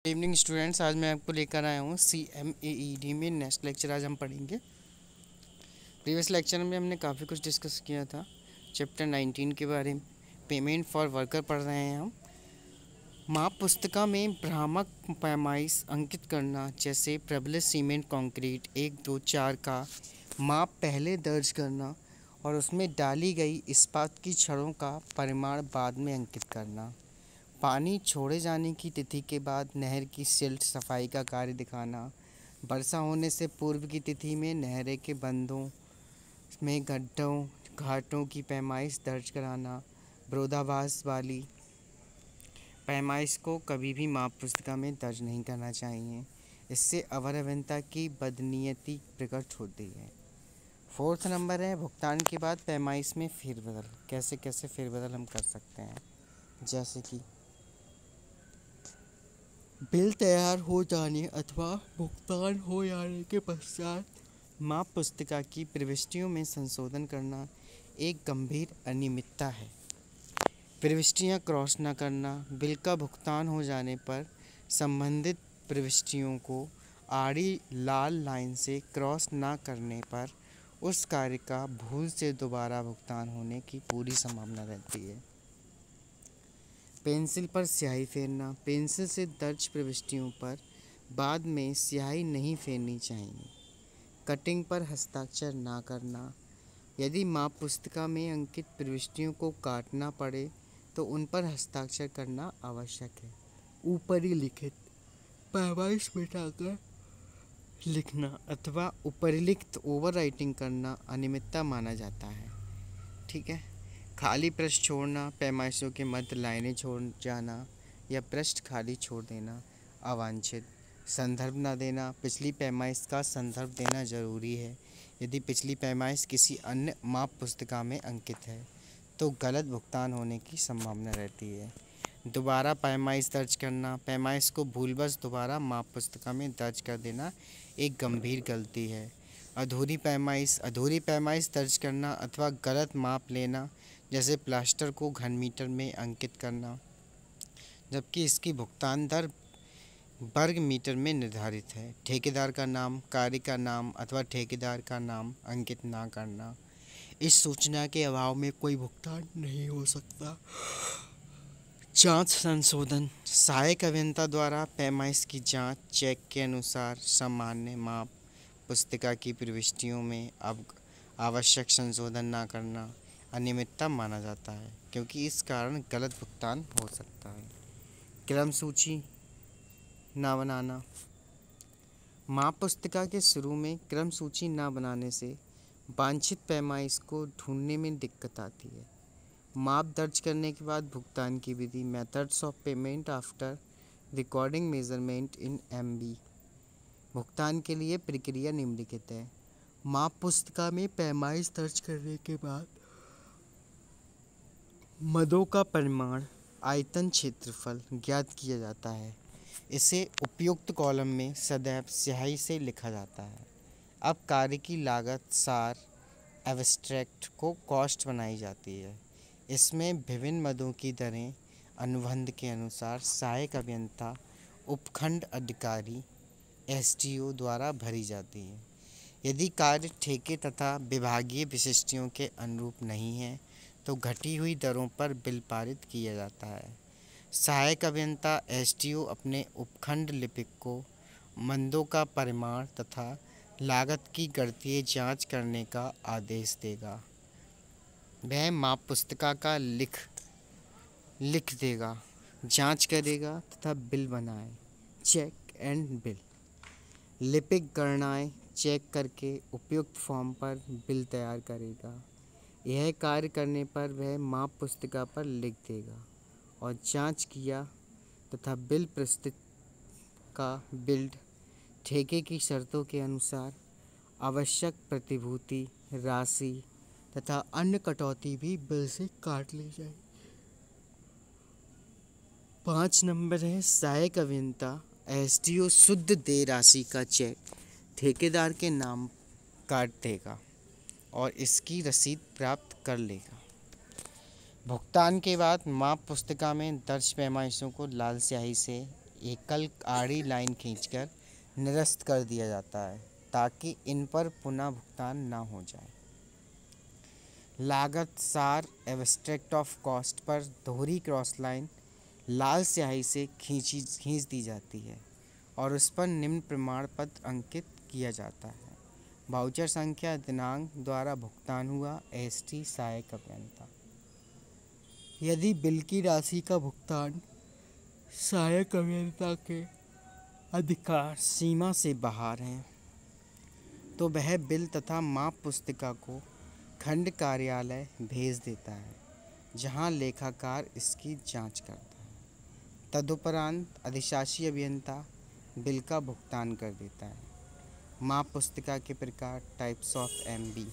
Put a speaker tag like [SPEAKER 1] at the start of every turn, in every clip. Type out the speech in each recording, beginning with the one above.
[SPEAKER 1] Evening students, आज मैं आपको लेकर आया हूँ CMAED में नेक्स्ट लेक्चर आज हम पढ़ेंगे। प्रीवियस लेक्चर में हमने काफ़ी कुछ डिस्कस किया था। चैप्टर 19 के बारे में पेमेंट फॉर वर्कर पढ़ रहे हैं हम। माप पुस्तिका में भ्रामक पैमाइश अंकित करना, जैसे प्रबलित सीमेंट कंक्रीट 1, 2, 4 का माप पहले दर्ज करना और उसमें डाली गई इस्पात की छड़ों का परिमाण बाद में अंकित करना। पानी छोड़े जाने की तिथि के बाद नहर की सिल्ट सफाई का कार्य दिखाना। वर्षा होने से पूर्व की तिथि में नहर के बंधों में गड्ढों घाटों की पैमाइश दर्ज कराना। विरोधाभास वाली पैमाइश को कभी भी माप पुस्तिका में दर्ज नहीं करना चाहिए, इससे अवरवंता की बदनीयती प्रकट होती है। 4th नंबर है भुगतान के बाद पैमाइश में फेरबदल। कैसे कैसे फेरबदल हम कर सकते हैं, जैसे कि बिल तैयार हो जाने अथवा भुगतान हो जाने के पश्चात माप पुस्तिका की प्रविष्टियों में संशोधन करना एक गंभीर अनियमितता है। प्रविष्टियां क्रॉस न करना। बिल का भुगतान हो जाने पर संबंधित प्रविष्टियों को आड़ी लाल लाइन से क्रॉस न करने पर उस कार्य का भूल से दोबारा भुगतान होने की पूरी संभावना रहती है। पेंसिल पर स्याही फेरना। पेंसिल से दर्ज प्रविष्टियों पर बाद में स्याही नहीं फेरनी चाहिए। कटिंग पर हस्ताक्षर ना करना। यदि माप पुस्तिका में अंकित प्रविष्टियों को काटना पड़े तो उन पर हस्ताक्षर करना आवश्यक है। ऊपरी लिखित पैमाइश मिटाकर लिखना अथवा उपरिलिखित ओवर राइटिंग करना अनियमितता माना जाता है। ठीक है। खाली पृष्ठ छोड़ना, पैमाइशों के मध्य लाइनें छोड़ जाना या पृष्ठ खाली छोड़ देना अवांछित। संदर्भ न देना। पिछली पैमाइश का संदर्भ देना जरूरी है। यदि पिछली पैमाइश किसी अन्य माप पुस्तिका में अंकित है तो गलत भुगतान होने की संभावना रहती है। दोबारा पैमाइश दर्ज करना। पैमाइश को भूलवश दोबारा माप पुस्तिका में दर्ज कर देना एक गंभीर गलती है। अधूरी पैमाइश दर्ज करना अथवा गलत माप लेना, जैसे प्लास्टर को घन मीटर में अंकित करना जबकि इसकी भुगतान दर वर्ग मीटर में निर्धारित है। ठेकेदार का नाम, कार्य का नाम अथवा ठेकेदार का नाम अंकित ना करना। इस सूचना के अभाव में कोई भुगतान नहीं हो सकता। जांच संशोधन। सहायक अभियंता द्वारा पैमाइश की जांच चेक के अनुसार सामान्य माप पुस्तिका की प्रविष्टियों में अब आवश्यक संशोधन ना करना अनियमितता माना जाता है, क्योंकि इस कारण गलत भुगतान हो सकता है। क्रम सूची ना बनाना। माप पुस्तिका के शुरू में क्रम सूची ना बनाने से वांछित पैमाइश को ढूंढने में दिक्कत आती है। माप दर्ज करने के बाद भुगतान की विधि। Methods of payment after recording measurement in MB। भुगतान के लिए प्रक्रिया निम्नलिखित है। माप पुस्तिका में पैमाइश दर्ज करने के बाद मदों का परिमाण, आयतन, क्षेत्रफल ज्ञात किया जाता है। इसे उपयुक्त कॉलम में सदैव स्याही से लिखा जाता है। अब कार्य की लागत, सार, एब्स्ट्रैक्ट को कॉस्ट बनाई जाती है। इसमें विभिन्न मदों की दरें अनुबंध के अनुसार सहायक अभियंता, उपखंड अधिकारी, SDO द्वारा भरी जाती है। यदि कार्य ठेके तथा विभागीय विशिष्टियों के अनुरूप नहीं है तो घटी हुई दरों पर बिल पारित किया जाता है। सहायक अभियंता SDO अपने उपखंड लिपिक को मदों का परिमाण तथा लागत की गणितीय जांच करने का आदेश देगा। वह माप पुस्तिका का लिख देगा, जांच करेगा तथा बिल बनाए। Check and bill. लिपिक गणनाएं चेक करके उपयुक्त फॉर्म पर बिल तैयार करेगा। यह कार्य करने पर वह माप पुस्तिका पर लिख देगा और जांच किया तथा बिल प्रस्तुत का बिल्ड ठेके की शर्तों के अनुसार आवश्यक प्रतिभूति राशि तथा अन्य कटौती भी बिल से काट ली जाए। 5 नंबर है सहायक अभियंता SDO शुद्ध देय राशि का चेक ठेकेदार के नाम काट देगा और इसकी रसीद प्राप्त कर लेगा। भुगतान के बाद माप पुस्तिका में दर्ज पैमाइशों को लाल स्याही से एकल आड़ी लाइन खींचकर निरस्त कर दिया जाता है ताकि इन पर पुनः भुगतान न हो जाए। लागत सार एब्स्ट्रैक्ट ऑफ कॉस्ट पर दोहरी क्रॉस लाइन लाल स्याही से खींच दी जाती है और उस पर निम्न प्रमाण पत्र अंकित किया जाता है। वाउचर संख्या, दिनांक, द्वारा भुगतान हुआ, एसटी सहायक अभियंता। यदि बिल की राशि का भुगतान सहायक अभियंता के अधिकार सीमा से बाहर है तो वह बिल तथा माप पुस्तिका को खंड कार्यालय भेज देता है, जहां लेखाकार इसकी जांच करता है। तदुपरांत अधिशासी अभियंता बिल का भुगतान कर देता है। माप पुस्तिका के प्रकार, टाइप्स ऑफ एमबी।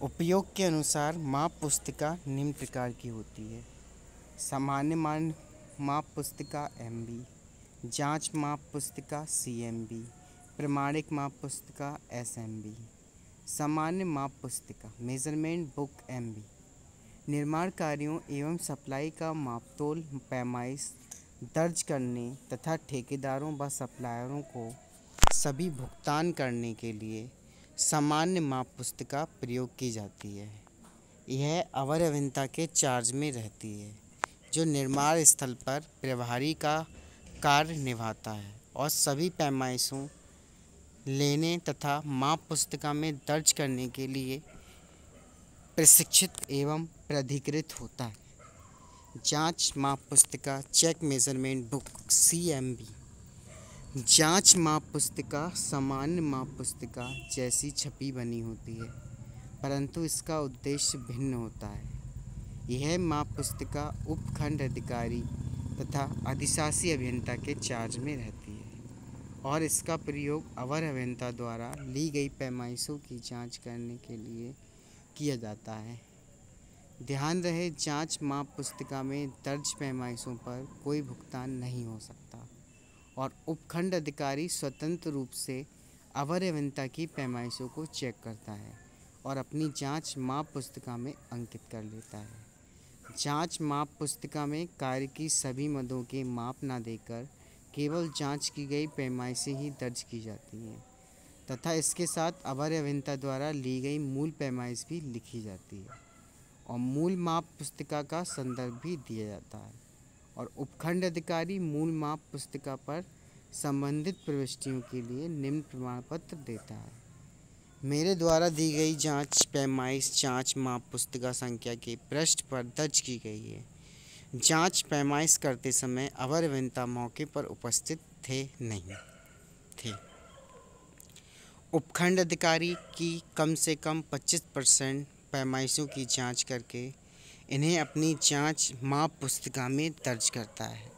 [SPEAKER 1] उपयोग के अनुसार माप पुस्तिका निम्न प्रकार की होती है: सामान्य मान माप पुस्तिका एमबी, जांच माप पुस्तिका सीएमबी, प्रमाणिक माप पुस्तिका एसएमबी। सामान्य माप पुस्तिका मेजरमेंट बुक एमबी निर्माण कार्यों एवं सप्लाई का मापतोल पैमाइश दर्ज करने तथा ठेकेदारों व सप्लायरों को सभी भुगतान करने के लिए सामान्य माप पुस्तिका प्रयोग की जाती है। यह अवर अभियंता के चार्ज में रहती है, जो निर्माण स्थल पर प्रभारी का कार्य निभाता है और सभी पैमाइशों लेने तथा माप पुस्तिका में दर्ज करने के लिए प्रशिक्षित एवं प्राधिकृत होता है। जांच माप पुस्तिका चेक मेजरमेंट बुक सीएमबी जांच माप पुस्तिका सामान्य माप पुस्तिका जैसी छपी बनी होती है, परंतु इसका उद्देश्य भिन्न होता है। यह माप पुस्तिका उपखंड अधिकारी तथा अधिशासी अभियंता के चार्ज में रहती है और इसका प्रयोग अवर अभियंता द्वारा ली गई पैमाइशों की जांच करने के लिए किया जाता है। ध्यान रहे, जांच माप पुस्तिका में दर्ज पैमाइशों पर कोई भुगतान नहीं हो सकता और उपखंड अधिकारी स्वतंत्र रूप से अवर अभियंता की पैमाइशों को चेक करता है और अपनी जांच माप पुस्तिका में अंकित कर लेता है। जांच माप पुस्तिका में कार्य की सभी मदों के माप न देकर केवल जांच की गई पैमाइशें ही दर्ज की जाती हैं तथा इसके साथ अवर अभियंता द्वारा ली गई मूल पैमाइश भी लिखी जाती है और मूल माप पुस्तिका का संदर्भ भी दिया जाता है और उपखंड अधिकारी मूल माप पुस्तिका पर संबंधित प्रविष्टियों के लिए निम्न प्रमाण पत्र देता है। मेरे द्वारा दी गई जांच पैमाइश जांच माप पुस्तिका संख्या के पृष्ठ पर दर्ज की गई है। जांच पैमाइश करते समय अवर अभियंता मौके पर उपस्थित नहीं थे। उपखंड अधिकारी की कम से कम 25% पैमाइशों की जांच करके इन्हें अपनी जांच माप पुस्तिका में दर्ज करता है।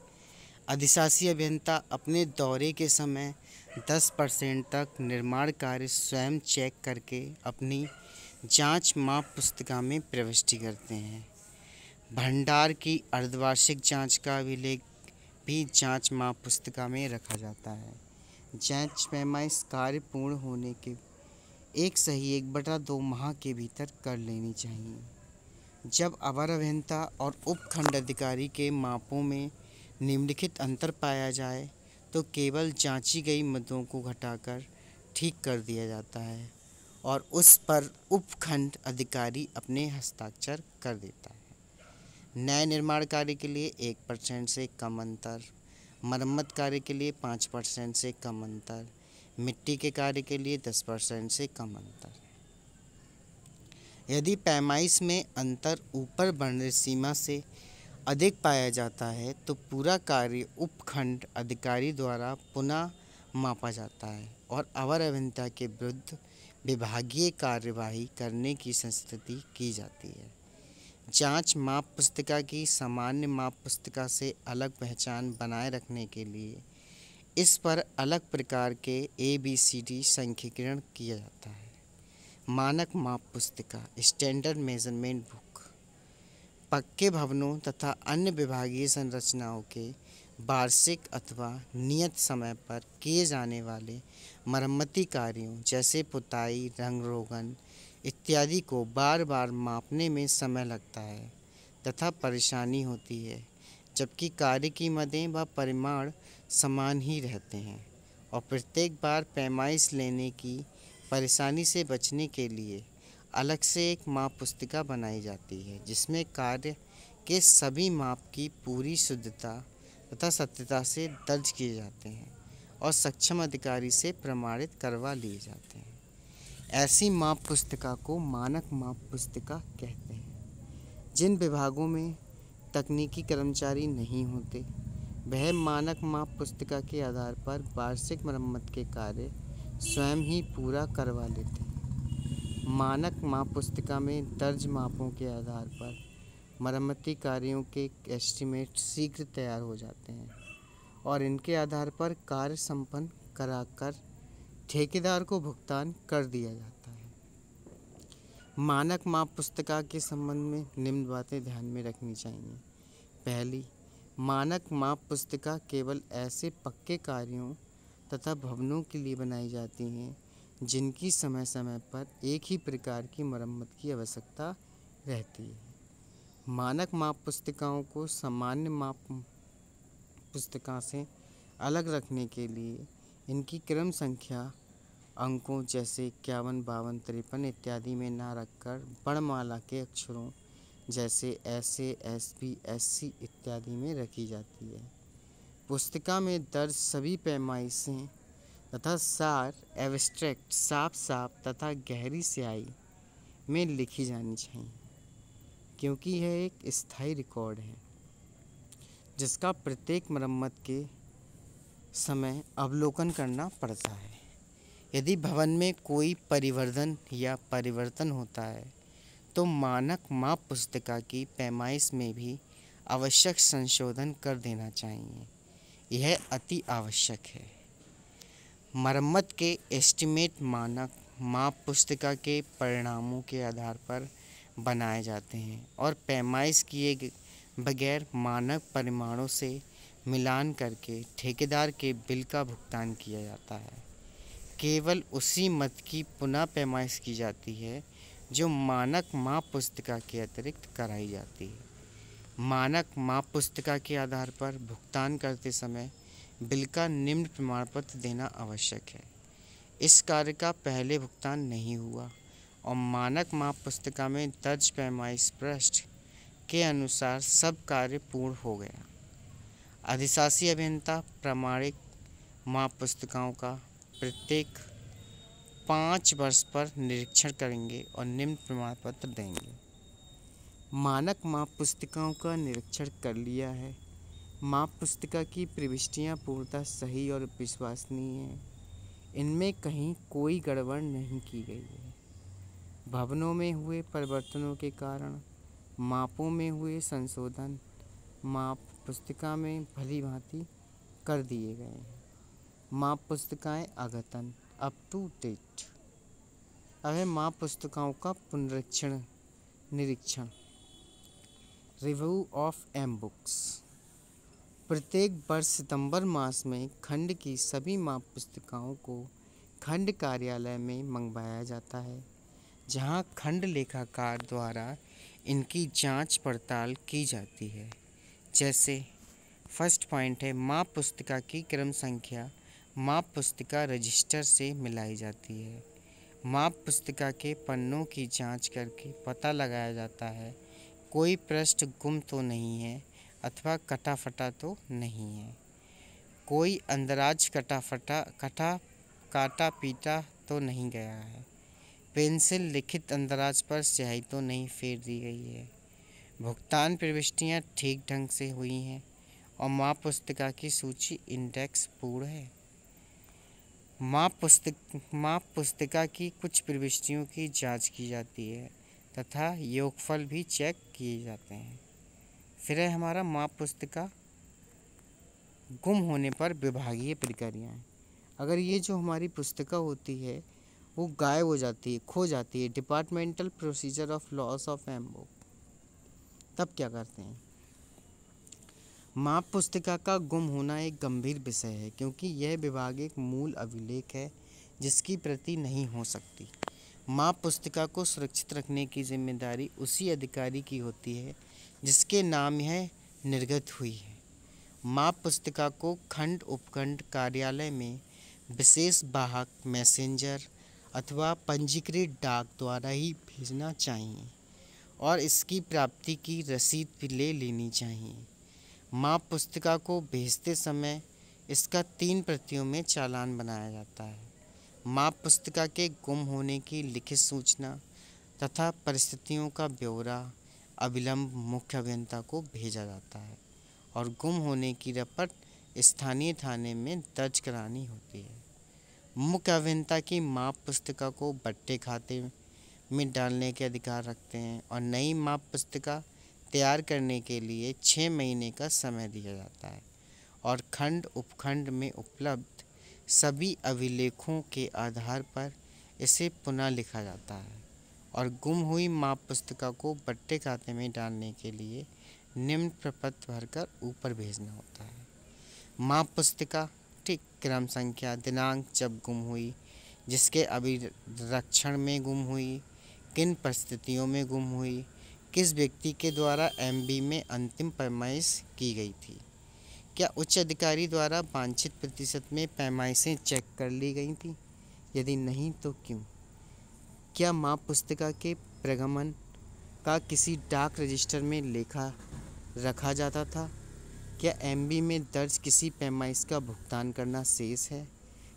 [SPEAKER 1] अधिशासी अभियंता अपने दौरे के समय 10% तक निर्माण कार्य स्वयं चेक करके अपनी जांच माप पुस्तिका में प्रविष्टि करते हैं। भंडार की अर्धवार्षिक जांच का अभिलेख भी जांच माप पुस्तिका में रखा जाता है। जांच पैमाइश कार्य पूर्ण होने के 1/2 माह के भीतर कर लेनी चाहिए। जब अवर अभियंता और उपखंड अधिकारी के मापों में निम्नलिखित अंतर पाया जाए तो केवल जांची गई मदों को घटाकर ठीक कर दिया जाता है और उस पर उपखंड अधिकारी अपने हस्ताक्षर कर देता है। नए निर्माण कार्य के लिए 1% से कम अंतर, मरम्मत कार्य के लिए 5% से कम अंतर, मिट्टी के कार्य के लिए 10% से कम अंतर। यदि पैमाइश में अंतर ऊपर वर्णित सीमा से अधिक पाया जाता है तो पूरा कार्य उपखंड अधिकारी द्वारा पुनः मापा जाता है और अवर अभियंता के विरुद्ध विभागीय कार्यवाही करने की संस्तुति की जाती है। जांच माप पुस्तिका की सामान्य माप पुस्तिका से अलग पहचान बनाए रखने के लिए इस पर अलग प्रकार के ABCD संख्यीकरण किया जाता है। मानक माप पुस्तिका स्टैंडर्ड मेजरमेंट बुक पक्के भवनों तथा अन्य विभागीय संरचनाओं के वार्षिक अथवा नियत समय पर किए जाने वाले मरम्मती कार्यों जैसे पुताई, रंग रोगन इत्यादि को बार बार मापने में समय लगता है तथा परेशानी होती है, जबकि कार्य की मदें व परिमाण समान ही रहते हैं और प्रत्येक बार पैमाइश लेने की परेशानी से बचने के लिए अलग से एक माप पुस्तिका बनाई जाती है, जिसमें कार्य के सभी माप की पूरी शुद्धता तथा सत्यता से दर्ज किए जाते हैं और सक्षम अधिकारी से प्रमाणित करवा लिए जाते हैं। ऐसी माप पुस्तिका को मानक माप पुस्तिका कहते हैं। जिन विभागों में तकनीकी कर्मचारी नहीं होते, वह मानक माप पुस्तिका के आधार पर वार्षिक मरम्मत के कार्य स्वयं ही पूरा करवा लेते हैं। मानक माप पुस्तिका में दर्ज मापों के आधार पर मरम्मती कार्यों के एस्टीमेट शीघ्र तैयार हो जाते हैं और इनके आधार पर कार्य संपन्न कराकर ठेकेदार को भुगतान कर दिया जाता है। मानक माप पुस्तिका के संबंध में निम्न बातें ध्यान में रखनी चाहिए। पहली, मानक माप पुस्तिका केवल ऐसे पक्के कार्यों तथा भवनों के लिए बनाई जाती हैं जिनकी समय समय पर एक ही प्रकार की मरम्मत की आवश्यकता रहती है। मानक माप पुस्तिकाओं को सामान्य माप पुस्तिका से अलग रखने के लिए इनकी क्रम संख्या अंकों जैसे 51, 52, 53 इत्यादि में ना रखकर वर्णमाला के अक्षरों जैसे SA, SB, SC इत्यादि में रखी जाती है। पुस्तिका में दर्ज सभी पैमाइशें तथा सार एब्स्ट्रैक्ट साफ साफ तथा गहरी स्याही में लिखी जानी चाहिए, क्योंकि यह एक स्थायी रिकॉर्ड है जिसका प्रत्येक मरम्मत के समय अवलोकन करना पड़ता है। यदि भवन में कोई परिवर्धन या परिवर्तन होता है तो मानक माप पुस्तिका की पैमाइश में भी आवश्यक संशोधन कर देना चाहिए। यह अति आवश्यक है। मरम्मत के एस्टीमेट मानक माप पुस्तिका के परिणामों के आधार पर बनाए जाते हैं और पैमाइश किए बगैर मानक परिमाणों से मिलान करके ठेकेदार के बिल का भुगतान किया जाता है। केवल उसी मद की पुनः पैमाइश की जाती है जो मानक माप पुस्तिका के अतिरिक्त कराई जाती है। मानक माप पुस्तिका के आधार पर भुगतान करते समय बिल का निम्न प्रमाण पत्र देना आवश्यक है। इस कार्य का पहले भुगतान नहीं हुआ और मानक माप पुस्तिका में दर्ज पैमाइश पृष्ठ के अनुसार सब कार्य पूर्ण हो गया। अधिशासी अभियंता प्रामाणिक माप पुस्तिकाओं का प्रत्येक 5 वर्ष पर निरीक्षण करेंगे और निम्न प्रमाण पत्र देंगे। मानक माप पुस्तिकाओं का निरीक्षण कर लिया है। माप पुस्तिका की प्रविष्टियाँ पूर्णतः सही और विश्वसनीय हैं। इनमें कहीं कोई गड़बड़ नहीं की गई है। भवनों में हुए परिवर्तनों के कारण मापों में हुए संशोधन माप पुस्तिका में भली भांति कर दिए गए हैं। माप पुस्तिकाएं अद्यतन अप टू डेट। अब है माप पुस्तिकाओं का पुनरीक्षण निरीक्षण। Review of M books. प्रत्येक वर्ष सितंबर मास में खंड की सभी माप पुस्तिकाओं को खंड कार्यालय में मंगवाया जाता है, जहां खंड लेखाकार द्वारा इनकी जांच पड़ताल की जाती है। जैसे फर्स्ट पॉइंट है, माप पुस्तिका की क्रम संख्या माप पुस्तिका रजिस्टर से मिलाई जाती है। माप पुस्तिका के पन्नों की जांच करके पता लगाया जाता है कोई पृष्ठ गुम तो नहीं है अथवा कटा फटा तो नहीं है, कोई अंदराज काटा पीटा तो नहीं गया है, पेंसिल लिखित अंदराज पर स्याही तो नहीं फेर दी गई है, भुगतान प्रविष्टियाँ ठीक ढंग से हुई हैं और माप पुस्तिका की सूची इंडेक्स पूर्ण है। माप पुस्तिका की कुछ प्रविष्टियों की जांच की जाती है तथा योगफल भी चेक किए जाते हैं। फिर है हमारा माप पुस्तिका गुम होने पर विभागीय प्रक्रियाएं। अगर ये जो हमारी पुस्तिका होती है वो गायब हो जाती है, खो जाती है, departmental procedure of loss of M book, तब क्या करते हैं? माप पुस्तिका का गुम होना एक गंभीर विषय है, क्योंकि यह विभाग एक मूल अभिलेख है जिसकी प्रति नहीं हो सकती। माप पुस्तिका को सुरक्षित रखने की जिम्मेदारी उसी अधिकारी की होती है जिसके नाम यह निर्गत हुई है। माप पुस्तिका को खंड उपखंड कार्यालय में विशेष वाहक मैसेंजर अथवा पंजीकृत डाक द्वारा ही भेजना चाहिए और इसकी प्राप्ति की रसीद भी ले लेनी चाहिए। माप पुस्तिका को भेजते समय इसका 3 प्रतियों में चालान बनाया जाता है। माप पुस्तिका के गुम होने की लिखित सूचना तथा परिस्थितियों का ब्यौरा अविलंब मुख्य अभियंता को भेजा जाता है और गुम होने की रपट स्थानीय थाने में दर्ज करानी होती है। मुख्य अभियंता की माप पुस्तिका को बट्टे खाते में डालने के अधिकार रखते हैं और नई माप पुस्तिका तैयार करने के लिए 6 महीने का समय दिया जाता है और खंड उपखंड में उपलब्ध सभी अभिलेखों के आधार पर इसे पुनः लिखा जाता है और गुम हुई माप पुस्तिका को बट्टे खाते में डालने के लिए निम्न प्रपत्र भरकर ऊपर भेजना होता है। माप पुस्तिका, ठीक, क्रम संख्या, दिनांक जब गुम हुई, जिसके अभिरक्षण में गुम हुई, किन परिस्थितियों में गुम हुई, किस व्यक्ति के द्वारा एमबी में अंतिम पैमाइश की गई थी, क्या उच्च अधिकारी द्वारा वांछित प्रतिशत में पैमाइशें चेक कर ली गई थी, यदि नहीं तो क्यों, क्या माप पुस्तिका के प्रगमन का किसी डाक रजिस्टर में लेखा रखा जाता था, क्या एमबी में दर्ज किसी पैमाइश का भुगतान करना शेष है,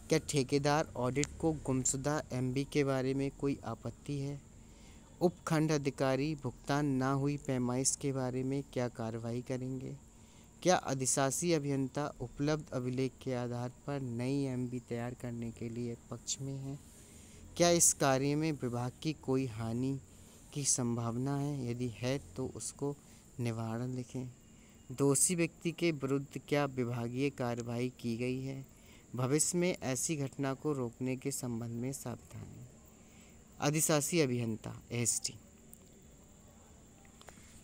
[SPEAKER 1] क्या ठेकेदार ऑडिट को गुमशुदा एमबी के बारे में कोई आपत्ति है, उपखंड अधिकारी भुगतान ना हुई पैमाइश के बारे में क्या कार्रवाई करेंगे, क्या अधिशासी अभियंता उपलब्ध अभिलेख के आधार पर नई एमबी तैयार करने के लिए पक्ष में है, क्या इस कार्य में विभाग की कोई हानि की संभावना है, यदि है तो उसको निवारण लिखें, दोषी व्यक्ति के विरुद्ध क्या विभागीय कार्रवाई की गई है, भविष्य में ऐसी घटना को रोकने के संबंध में सावधानी। अधिशासी अभियंता एसटी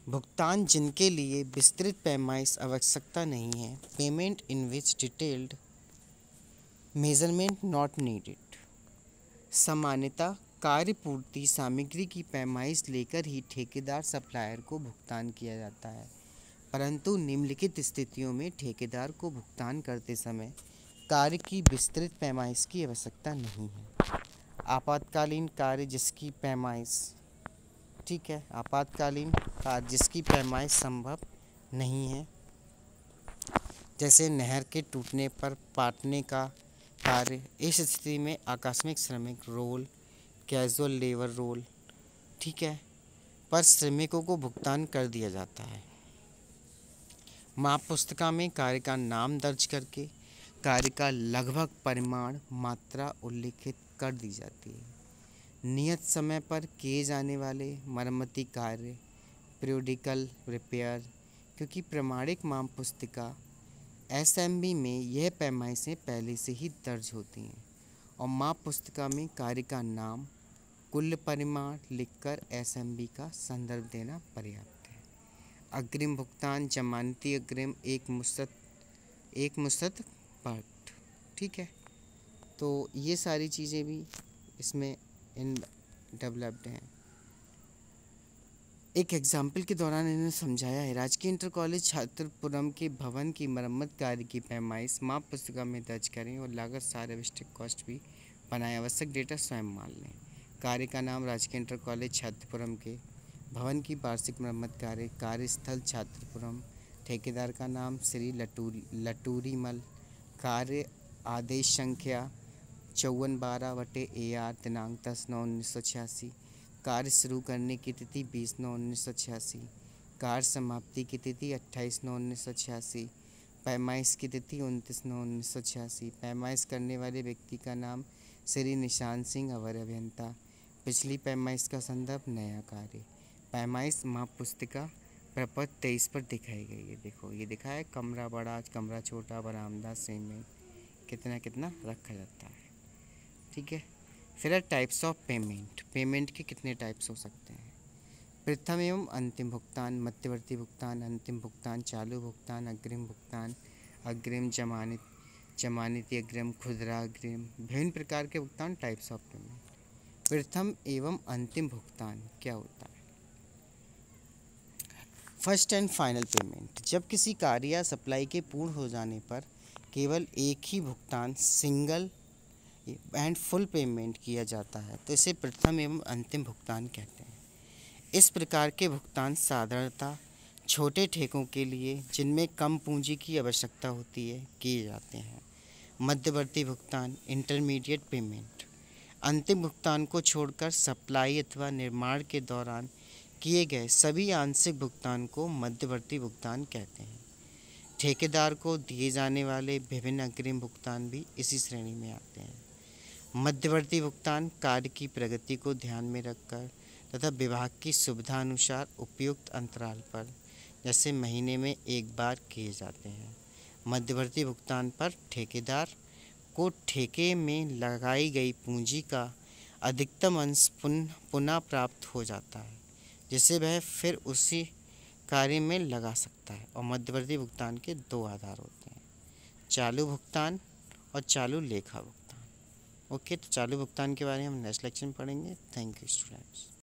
[SPEAKER 1] भुगतान जिनके लिए विस्तृत पैमाइश आवश्यकता नहीं है, payment in which detailed measurement not needed. सामान्यतः कार्य पूर्ति सामग्री की पैमाइश लेकर ही ठेकेदार सप्लायर को भुगतान किया जाता है, परंतु निम्नलिखित स्थितियों में ठेकेदार को भुगतान करते समय कार्य की विस्तृत पैमाइश की आवश्यकता नहीं है। आपातकालीन कार्य जिसकी पैमाइश, ठीक है, आपातकालीन कार्य जिसकी पैमाइश संभव नहीं है, जैसे नहर के टूटने पर पाटने का कार्य, इस स्थिति में आकस्मिक श्रमिक रोल, कैजुअल लेबर रोल, ठीक है, पर श्रमिकों को भुगतान कर दिया जाता है। माप पुस्तिका में कार्य का नाम दर्ज करके कार्य का लगभग परिमाण मात्रा उल्लिखित कर दी जाती है। नियत समय पर किए जाने वाले मरम्मती कार्य, पीरियोडिकल रिपेयर, क्योंकि प्रमाणिक माप पुस्तिका एसएमबी में यह पैमाइशें पहले से ही दर्ज होती हैं और माप पुस्तिका में कार्य का नाम, कुल परिमाण लिखकर एसएमबी का संदर्भ देना पर्याप्त है। अग्रिम भुगतान, जमानती अग्रिम, एक मुश्त पाठ, ठीक है। तो ये सारी चीज़ें भी इसमें इन डेवलप्ड हैं। एक एग्जाम्पल के दौरान इन्होंने समझाया है, राजकीय इंटर कॉलेज छात्रपुरम के भवन की मरम्मत कार्य की पैमाइश माप पुस्तिका में दर्ज करें और लागत सारे आवश्यक कॉस्ट भी बनाएं, आवश्यक डेटा स्वयं मान लें। कार्य का नाम, राजकीय इंटर कॉलेज छात्रपुरम के भवन की वार्षिक मरम्मत कार्य, कार्यस्थल छात्रपुरम, ठेकेदार का नाम श्री लटूरीमल, कार्य आदेश संख्या 5412/AR, दिनांक 10/9/1986, कार्य शुरू करने की तिथि 20/9/1986, कार्य समाप्ति की तिथि 28/9/1986, पैमाइश की तिथि 29/9/1986, पैमाइश करने वाले व्यक्ति का नाम श्री निशान सिंह, अवर अभियंता, पिछली पैमाइश का संदर्भ, नया कार्य। पैमाइश माप पुस्तिका प्रपत्र 23 पर दिखाई गई है। देखो ये दिखा है, कमरा बड़ा, कमरा छोटा, बरामदा, सीमेंट, कितना कितना रखा जाता है, ठीक है। फिर टाइप्स ऑफ पेमेंट के कितने टाइप्स हो सकते हैं। प्रथम एवं अंतिम भुगतान, मध्यवर्ती भुगतान, अंतिम भुगतान, चालू भुगतान, अग्रिम भुगतान, अग्रिम जमानती अग्रिम, खुदरा अग्रिम, विभिन्न प्रकार के भुगतान, टाइप्स ऑफ पेमेंट। प्रथम एवं अंतिम भुगतान क्या होता है। फर्स्ट एंड फाइनल पेमेंट, जब किसी कार्य या सप्लाई के पूर्ण हो जाने पर केवल एक ही भुगतान सिंगल एंड फुल पेमेंट किया जाता है तो इसे प्रथम एवं अंतिम भुगतान कहते हैं। इस प्रकार के भुगतान साधारणतः छोटे ठेकों के लिए जिनमें कम पूंजी की आवश्यकता होती है किए जाते हैं। मध्यवर्ती भुगतान इंटरमीडिएट पेमेंट, अंतिम भुगतान को छोड़कर सप्लाई अथवा निर्माण के दौरान किए गए सभी आंशिक भुगतान को मध्यवर्ती भुगतान कहते हैं। ठेकेदार को दिए जाने वाले विभिन्न अग्रिम भुगतान भी इसी श्रेणी में आते हैं। मध्यवर्ती भुगतान कार्य की प्रगति को ध्यान में रखकर तथा विभाग की सुविधा अनुसार उपयुक्त अंतराल पर जैसे महीने में एक बार किए जाते हैं। मध्यवर्ती भुगतान पर ठेकेदार को ठेके में लगाई गई पूंजी का अधिकतम अंश पुनः प्राप्त हो जाता है जिसे वह फिर उसी कार्य में लगा सकता है। और मध्यवर्ती भुगतान के दो आधार होते हैं, चालू भुगतान और चालू लेखा भुगतान। ओके, तो चालू भुगतान के बारे में हम नेक्स्ट लेक्चर में पढ़ेंगे। Thank you students.